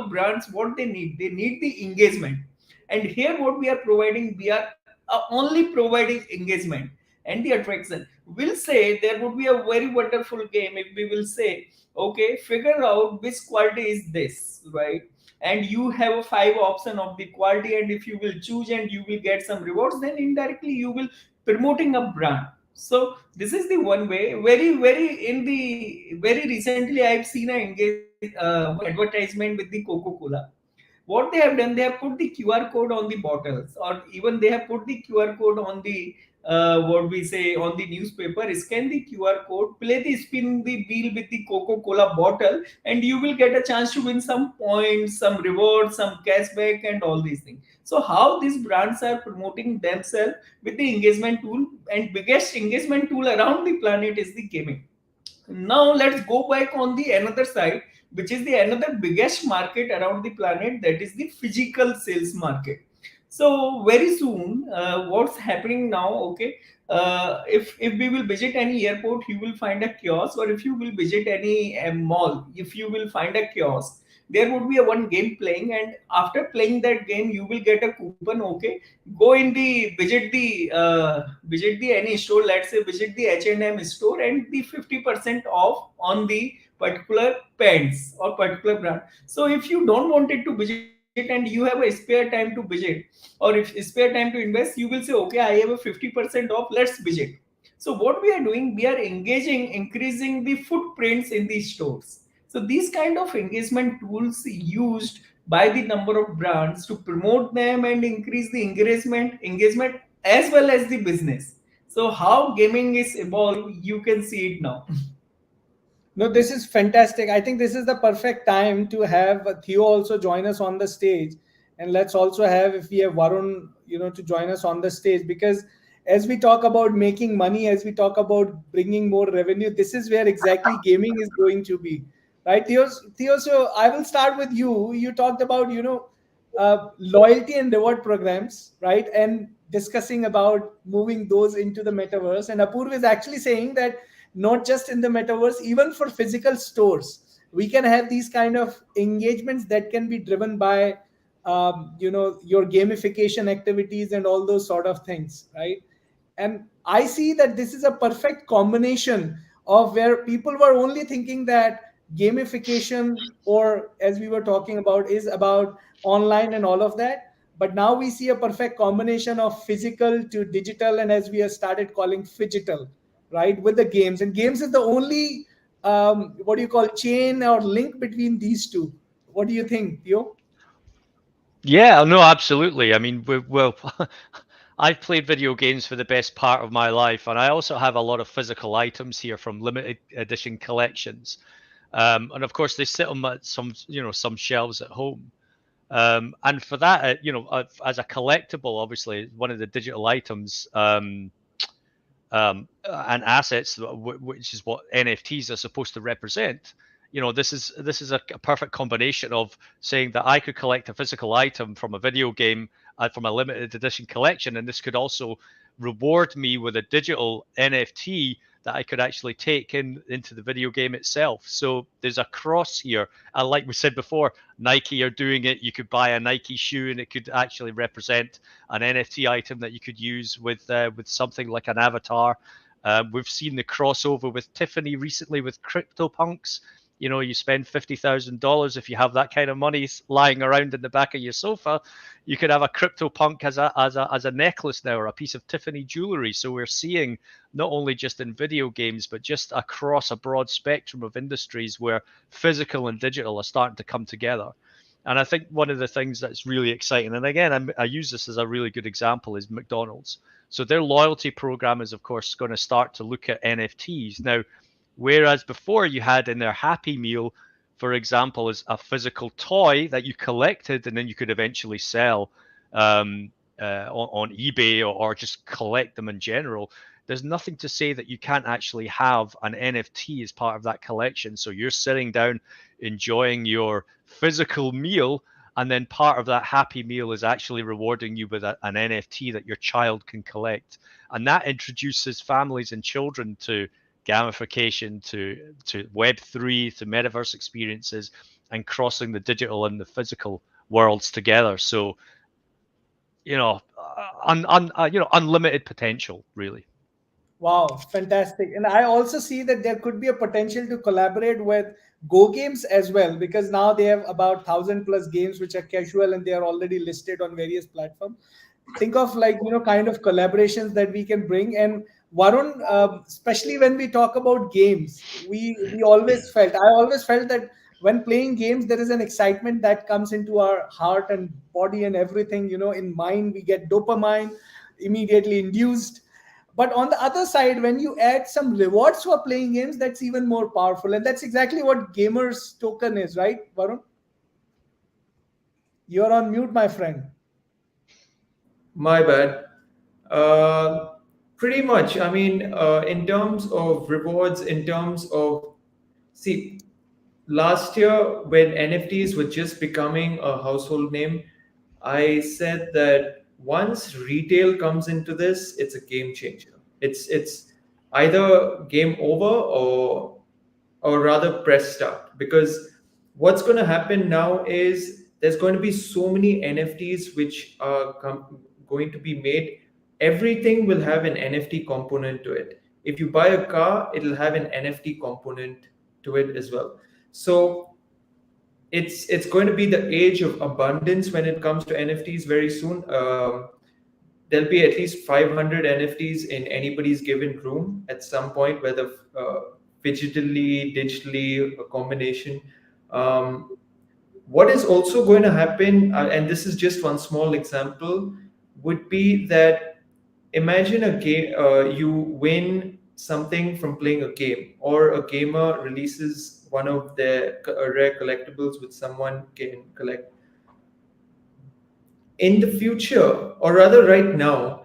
brands, what they need the engagement. And here what we are providing, we are only providing engagement and the attraction. We'll say there would be a very wonderful game if we will say, okay, figure out which quality is this, right? And you have a five option of the quality, and if you will choose and you will get some rewards, then indirectly you will promoting a brand. So this is the one way. Very in the very recently I've seen one advertisement with the Coca-Cola. What they have done, they have put the QR code on the bottles, or even they have put the QR code on the what we say on the newspaper. Scan the QR code, play the spin the wheel with the Coca-Cola bottle, and you will get a chance to win some points, some rewards, some cashback, and all these things. So how these brands are promoting themselves with the engagement tool, and biggest engagement tool around the planet is the gaming. Now let's go back on the another side, which is the another biggest market around the planet, that is the physical sales market. So very soon, what's happening now, okay, if we will visit any airport, you will find a kiosk, or if you will visit any mall, if you will find a kiosk, there would be a one game playing, and after playing that game you will get a coupon. Okay, go in the visit the any store, let's say visit the H&M store, and the 50% off on the particular pants or particular brand. So if you don't want it to visit and you have a spare time to visit, or if spare time to invest, you will say, okay, I have a 50% off, let's visit. So what we are doing, we are engaging, increasing the footprints in the stores. So these kind of engagement tools used by the number of brands to promote them and increase the engagement as well as the business. So how gaming is evolved, you can see it now. No, this is fantastic. I think this is the perfect time to have Theo also join us on the stage, and let's also have, if we have Varun, to join us on the stage, because as we talk about making money, as we talk about bringing more revenue, this is where exactly gaming is going to be, right, Theo? Theo, so I will start with you. You talked about loyalty and reward programs, right, and discussing about moving those into the metaverse. And Apurv is actually saying that not just in the metaverse, even for physical stores, we can have these kind of engagements that can be driven by your gamification activities and all those sort of things, right? And I see that this is a perfect combination of where people were only thinking that gamification, or as we were talking about, is about online and all of that. But now we see a perfect combination of physical to digital, and as we have started calling phygital, right, with the games. And games is the only what do you call, chain or link between these two. What do you think, Theo? Yeah, no, absolutely. I mean, well, I've played video games for the best part of my life, and I also have a lot of physical items here from limited edition collections. And of course, they sit on some shelves at home. And for that, as a collectible, obviously, one of the digital items and assets, which is what NFTs are supposed to represent. This is a perfect combination of saying that I could collect a physical item from a video game, from a limited edition collection, and this could also reward me with a digital NFT that I could actually take into the video game itself. So there's a cross here. And like we said before, Nike are doing it. You could buy a Nike shoe and it could actually represent an NFT item that you could use with something like an avatar. We've seen the crossover with Tiffany recently with CryptoPunks. You spend $50,000 if you have that kind of money lying around in the back of your sofa. You could have a CryptoPunk as a necklace now, or a piece of Tiffany jewelry. So we're seeing not only just in video games, but just across a broad spectrum of industries where physical and digital are starting to come together. And I think one of the things that's really exciting, and again, I use this as a really good example, is McDonald's. So their loyalty program is, of course, going to start to look at NFTs. Now, whereas before you had in their Happy Meal, for example, is a physical toy that you collected and then you could eventually sell on eBay or just collect them in general. There's nothing to say that you can't actually have an NFT as part of that collection. So you're sitting down enjoying your physical meal, and then part of that Happy Meal is actually rewarding you with an NFT that your child can collect. And that introduces families and children to gamification, to Web3, to metaverse experiences, and crossing the digital and the physical worlds together. So, unlimited potential, really. Wow, fantastic. And I also see that there could be a potential to collaborate with Go Games as well, because now they have about 1,000 plus games which are casual and they are already listed on various platforms. Think of like, kind of collaborations that we can bring. And Varun, especially when we talk about games, we I always felt that when playing games, there is an excitement that comes into our heart and body and everything, in mind, we get dopamine immediately induced. But on the other side, when you add some rewards for playing games, that's even more powerful. And that's exactly what gamers token is, right, Varun? You're on mute, my friend. My bad. Uh, Pretty much. I mean, in terms of rewards, in terms of, see, last year when NFTs were just becoming a household name, I said that once retail comes into this, it's a game changer. It's either game over or rather press start, because what's going to happen now is there's going to be so many NFTs which are going to be made. Everything will have an NFT component to it. If you buy a car, it'll have an NFT component to it as well. So it's going to be the age of abundance when it comes to NFTs very soon. There'll be at least 500 NFTs in anybody's given room at some point, whether digitally, a combination. Um, what is also going to happen, and this is just one small example, would be that imagine a game, you win something from playing a game, or a gamer releases one of their rare collectibles which someone can collect. In the future, or rather right now,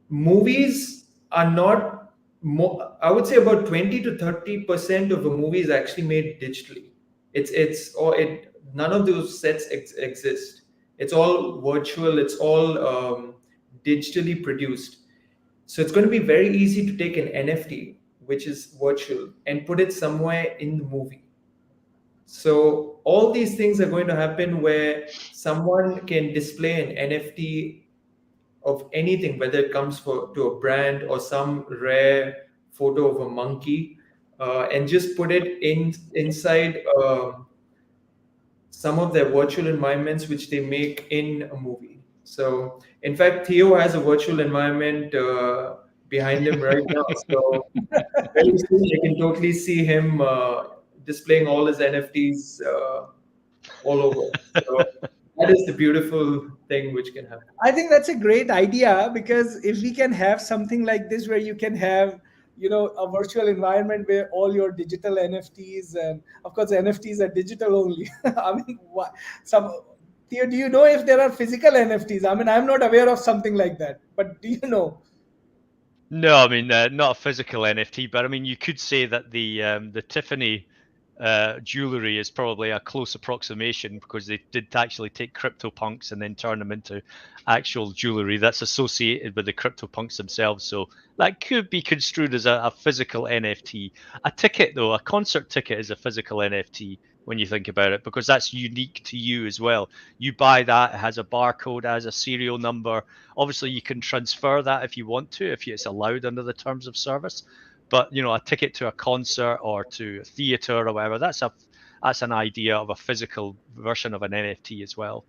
movies are not I would say about 20 to 30% of a movie is actually made digitally. It's or it None of those sets exist. It's all virtual, it's all digitally produced. So it's going to be very easy to take an NFT, which is virtual, and put it somewhere in the movie. So all these things are going to happen where someone can display an NFT of anything, whether it comes to a brand or some rare photo of a monkey, and just put it inside some of their virtual environments which they make in a movie. So, in fact, Theo has a virtual environment behind him right now. So, very soon you can totally see him displaying all his NFTs all over. So, that is the beautiful thing which can happen. I think that's a great idea, because if we can have something like this where you can have, a virtual environment where all your digital NFTs, and of course NFTs are digital only. I mean, some Theo, do you know if there are physical NFTs? I mean, I'm not aware of something like that, but do you know? No, I mean not a physical NFT, but I mean you could say that the Tiffany jewelry is probably a close approximation, because they did actually take CryptoPunks and then turn them into actual jewelry that's associated with the CryptoPunks themselves. So that could be construed as a physical NFT. A ticket, though, a concert ticket is a physical NFT when you think about it, because that's unique to you as well. You buy that, it has a barcode, it has a serial number. Obviously, you can transfer that if you want to, if it's allowed under the terms of service. But a ticket to a concert or to a theater or whatever, that's an idea of a physical version of an NFT as well.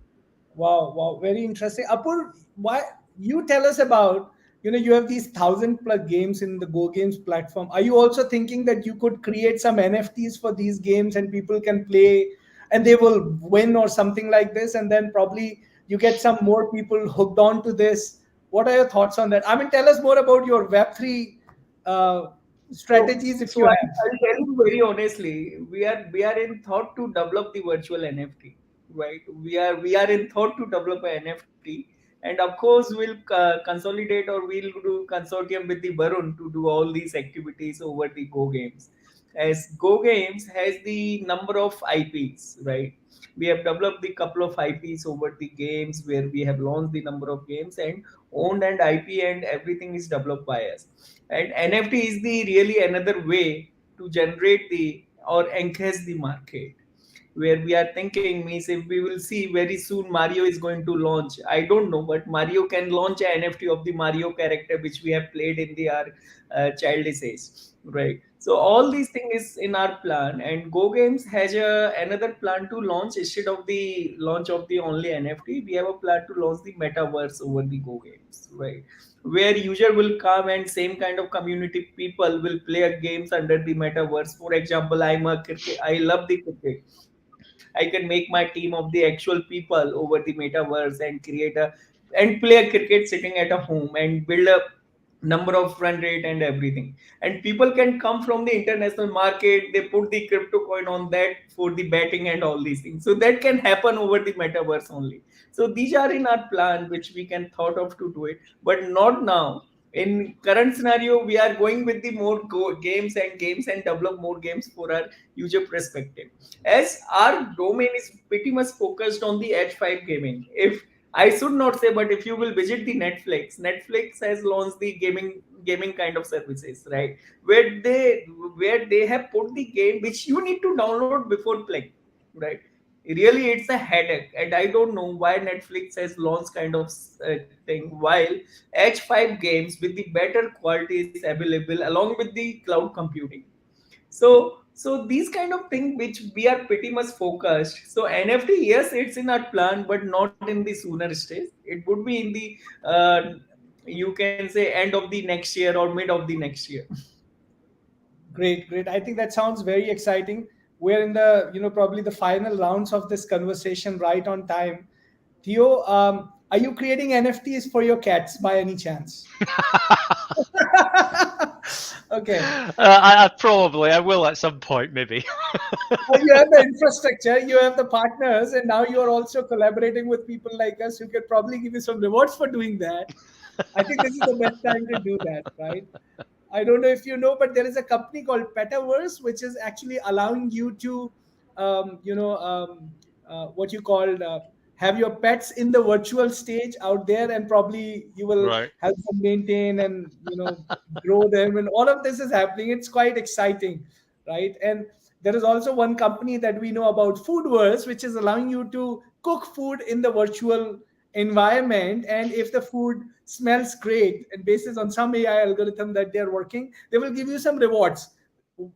Wow, wow, very interesting. Apur, why you tell us about, you have these 1,000 plus games in the Go Games platform. Are you also thinking that you could create some NFTs for these games and people can play? and they will win or something like this, and then probably you get some more people hooked on to this. What are your thoughts on that? I mean, tell us more about your Web3 uh, strategies if So you have. I'll tell you very honestly, we are in thought to develop the virtual NFT, right? We are in thought to develop an NFT, and of course we'll consolidate or we'll do consortium with the Varun to do all these activities over the Go Games. As Go Games has the number of IPs, right? We have developed the couple of IPs over the games where we have launched the number of games and owned and IP and everything is developed by us. And NFT is the really another way to generate the or enhance the market, where we are thinking means if we will see very soon Mario is going to launch. I don't know, but Mario can launch an NFT of the Mario character which we have played in the our childish age, right? So all these things is in our plan, and Go Games has another plan to launch instead of the launch of the only NFT. We have a plan to launch the Metaverse over the Go Games, right? Where user will come and same kind of community people will play a games under the Metaverse. For example, I love the cricket. I can make my team of the actual people over the Metaverse and and play a cricket sitting at a home and build a number of run rate and everything. And people can come from the international market, they put the crypto coin on that for the betting and all these things, so that can happen over the Metaverse only. So these are in our plan which we can thought of to do it, but not now. In current scenario we are going with the games and develop more games for our user perspective, as our domain is pretty much focused on the H5 gaming. If I should not say, but if you will visit the Netflix has launched the gaming kind of services, right? Where they have put the game which you need to download before playing, right? Really, it's a headache, and I don't know why Netflix has launched kind of thing. While H5 games with the better quality is available along with the cloud computing. So these kind of thing which we are pretty much focused. So NFT, yes, it's in our plan, but not in the sooner stage. It would be in the you can say end of the next year or mid of the next year. Great, great. I think that sounds very exciting. We're in the, probably the final rounds of this conversation right on time. Theo, are you creating NFTs for your cats by any chance? Okay. I will at some point, maybe. Well, you have the infrastructure, you have the partners, and now you are also collaborating with people like us who could probably give you some rewards for doing that. I think this is the best time to do that, right? I don't know if you know, but there is a company called Metaverse, which is actually allowing you to, what you call have your pets in the virtual stage out there, and probably you will Right. help them maintain and grow them, and all of this is happening. It's quite exciting, right? And there is also one company that we know about, Foodverse, which is allowing you to cook food in the virtual environment, and if the food smells great and basis on some AI algorithm that they're working, they will give you some rewards,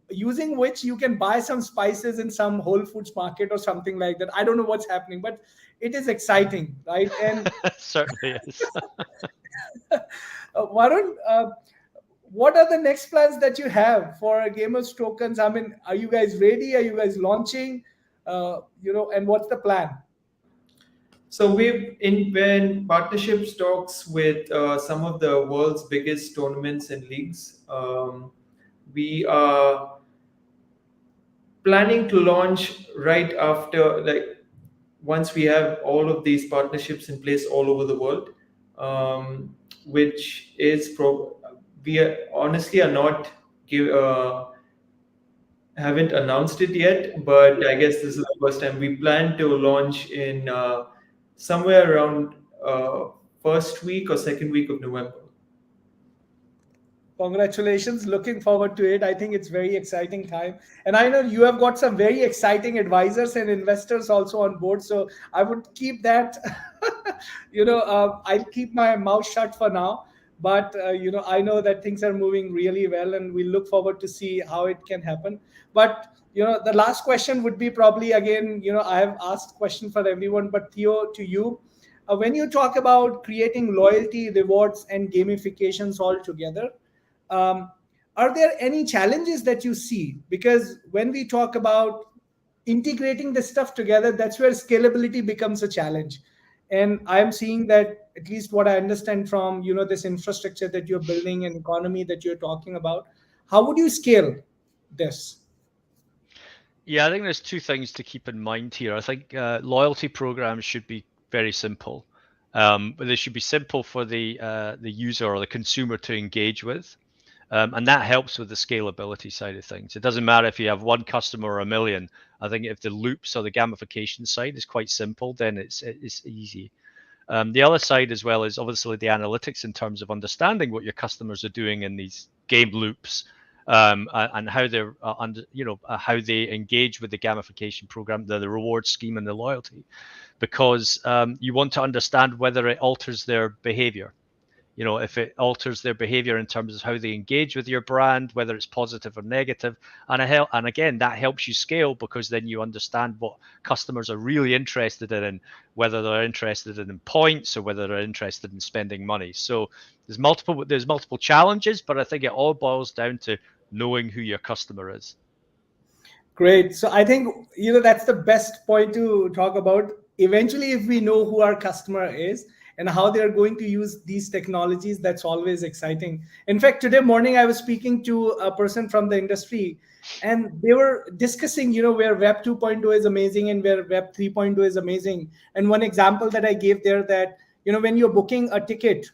using which you can buy some spices in some Whole Foods market or something like that. I don't know what's happening, but it is exciting, right? And Certainly is. Varun, what are the next plans that you have for Gamers Tokens? I mean, are you guys ready? Are you guys launching? And what's the plan? So we're in partnerships talks with some of the world's biggest tournaments and leagues. We are planning to launch right after, like, once we have all of these partnerships in place all over the world, which is we are, honestly are not give, haven't announced it yet, but I guess this is the first time. We plan to launch in somewhere around first week or second week of November. Congratulations. Looking forward to it. I think it's very exciting time. And I know you have got some very exciting advisors and investors also on board. So I would keep that, I'll keep my mouth shut for now. But, I know that things are moving really well, and we look forward to see how it can happen. But, the last question would be probably, again, I have asked question for everyone, but Theo, to you, when you talk about creating loyalty, rewards, and gamifications all together, um, are there any challenges that you see? Because when we talk about integrating this stuff together, that's where scalability becomes a challenge. And I'm seeing that, at least what I understand from this infrastructure that you're building and economy that you're talking about, how would you scale this? Yeah, I think there's two things to keep in mind here. I think loyalty programs should be very simple, but they should be simple for the user or the consumer to engage with, and that helps with the scalability side of things. It doesn't matter if you have one customer or a million. I think if the loops or the gamification side is quite simple, then it's easy. The other side as well is obviously the analytics in terms of understanding what your customers are doing in these game loops, and how they're how they engage with the gamification program, the reward scheme, and the loyalty, because you want to understand whether it alters their behavior. If it alters their behavior in terms of how they engage with your brand, whether it's positive or negative. And again, that helps you scale, because then you understand what customers are really interested in, whether they're interested in points or whether they're interested in spending money. So there's multiple challenges, but I think it all boils down to knowing who your customer is. Great. So I think that's the best point to talk about. Eventually, if we know who our customer is and how they are going to use these technologies, that's always exciting. In fact, today morning I was speaking to a person from the industry, and they were discussing, where Web 2.0 is amazing and where Web 3.0 is amazing. And one example that I gave there, that when you're booking a ticket,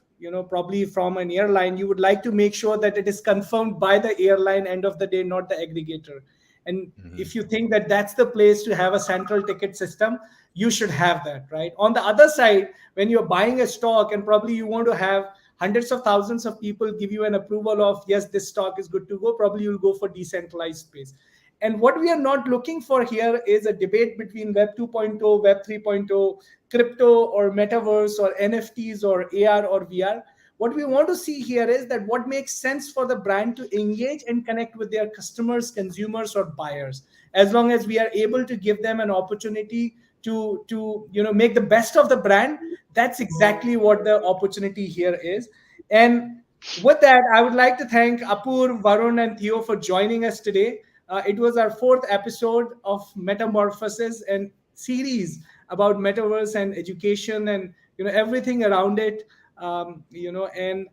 probably from an airline, you would like to make sure that it is confirmed by the airline end of the day, not the aggregator. And if you think that that's the place to have a central ticket system, you should have that, right? On the other side, when you're buying a stock and probably you want to have hundreds of thousands of people give you an approval of, yes, this stock is good to go, probably you'll go for decentralized space. And what we are not looking for here is a debate between Web 2.0, Web 3.0, crypto or metaverse or NFTs or AR or VR. What we want to see here is that what makes sense for the brand to engage and connect with their customers, consumers, or buyers. As long as we are able to give them an opportunity to make the best of the brand, that's exactly what the opportunity here is. And with that, I would like to thank Apur, Varun, and Theo for joining us today. It was our fourth episode of Metamorphosis and series about metaverse and education and everything around it. And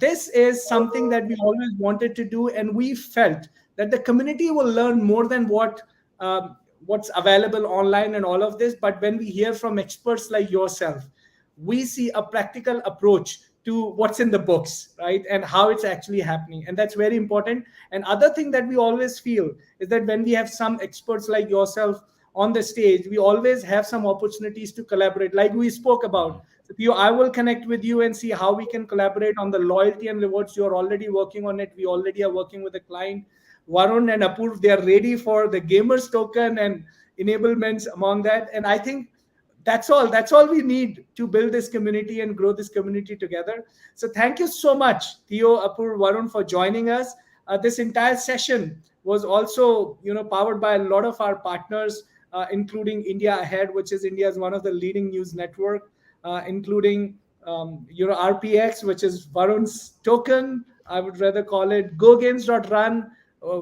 this is something that we always wanted to do, and we felt that the community will learn more than what's available online and all of this. But when we hear from experts like yourself, we see a practical approach to what's in the books, right? And how it's actually happening. And that's very important. And other thing that we always feel is that when we have some experts like yourself on the stage, we always have some opportunities to collaborate, like we spoke about. So Theo, I will connect with you and see how we can collaborate on the loyalty and rewards. You're already working on it. We already are working with a client. Varun and Apurv, they are ready for the gamers token and enablements among that. And I think that's all we need to build this community and grow this community together. So thank you so much, Theo, Apurv, Varun, for joining us. This entire session was also powered by a lot of our partners, including India Ahead, which is India's one of the leading news network, including RPX, which is Varun's token. I would rather call it GoGames.run.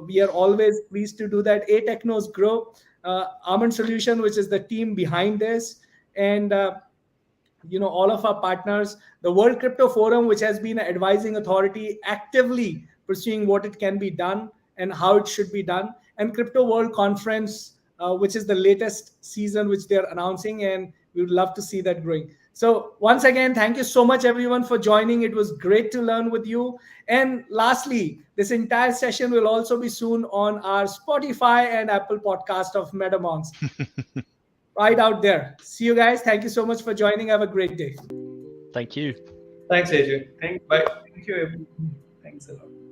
We are always pleased to do that. A Technos Grow, Almond Solution, which is the team behind this, and all of our partners, the World Crypto Forum, which has been an advising authority actively pursuing what it can be done and how it should be done, and Crypto World Conference, which is the latest season which they're announcing, and we would love to see that growing. So once again, thank you so much, everyone, for joining. It was great to learn with you. And lastly, this entire session will also be soon on our Spotify and Apple podcast of MetaMonks. Right out there. See you guys. Thank you so much for joining. Have a great day. Thank you. Thanks, Adrian. Thank Bye. you. Thank you, everyone. Thanks a lot.